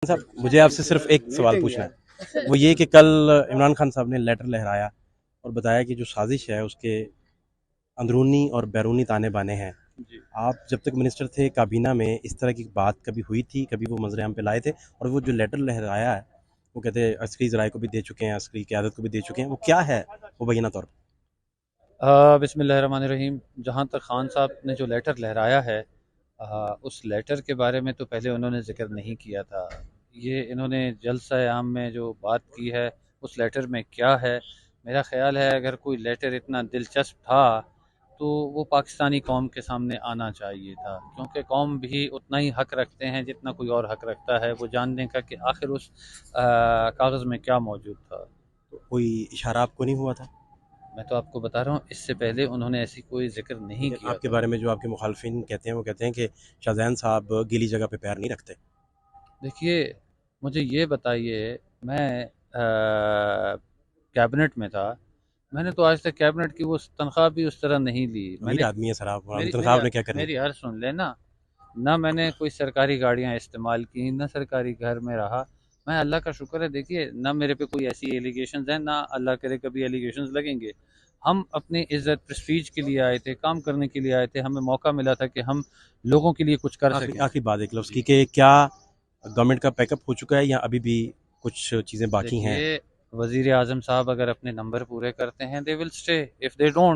صاحب مجھے آپ سے صرف ایک سوال پوچھنا ہے، وہ یہ کہ کل عمران خان صاحب نے لیٹر لہرایا اور بتایا کہ جو سازش ہے اس کے اندرونی اور بیرونی تانے بانے ہیں. آپ جب تک منسٹر تھے کابینہ میں اس طرح کی بات کبھی ہوئی تھی؟ کبھی وہ منظر عام پہ لائے تھے؟ اور وہ جو لیٹر لہرایا ہے وہ کہتے ہیں عسکری ذرائع کو بھی دے چکے ہیں، عسکری قیادت کو بھی دے چکے ہیں، وہ کیا ہے وہ بینہ طور پر؟ بسم اللہ الرحمن الرحیم. جہاں تک خان صاحب نے جو لیٹر لہرایا ہے، اس لیٹر کے بارے میں تو پہلے انہوں نے ذکر نہیں کیا تھا. یہ انہوں نے جلسہ عام میں جو بات کی ہے اس لیٹر میں کیا ہے، میرا خیال ہے اگر کوئی لیٹر اتنا دلچسپ تھا تو وہ پاکستانی قوم کے سامنے آنا چاہیے تھا، کیونکہ قوم بھی اتنا ہی حق رکھتے ہیں جتنا کوئی اور حق رکھتا ہے وہ جاننے کا کہ آخر اس کاغذ میں کیا موجود تھا. کوئی اشارہ آپ کو نہیں ہوا تھا؟ میں تو آپ کو بتا رہا ہوں اس سے پہلے انہوں نے ایسی کوئی ذکر نہیں کیا آپ کے تھا. بارے میں جو آپ کے مخالفین کہتے ہیں وہ کہتے ہیں کہ شاہزین صاحب گیلی جگہ پہ پیر نہیں رکھتے. دیکھیے مجھے یہ بتائیے، میں کیبنٹ میں تھا، میں نے تو آج تک کیبنٹ کی وہ تنخواہ بھی اس طرح نہیں لی. میں امیر نے آدمی ہے سر آپ، میری تنخواہ میری آپ نے کیا کرنی؟ میری ہر سن لینا، نہ میں نے کوئی سرکاری گاڑیاں استعمال کی، نہ سرکاری گھر میں رہا. میں اللہ کا شکر ہے، دیکھیے نہ میرے پہ کوئی ایسی ایلیگیشنز ہیں، نہ اللہ کرے کبھی ایلیگیشنز لگیں گے. ہم اپنی عزت پرسٹیج کے لیے آئے تھے، کام کرنے کے لیے آئے تھے، ہمیں موقع ملا تھا کہ ہم لوگوں کے لیے کچھ کر سکیں. آخری بات ایک لفظ کی کہ کیا گورنمنٹ کا پیک اپ ہو چکا ہے یا ابھی بھی کچھ چیزیں باقی ہیں؟ دیکھیے وزیر اعظم صاحب اگر اپنے نمبر پورے کرتے ہیں they will stay. if they don't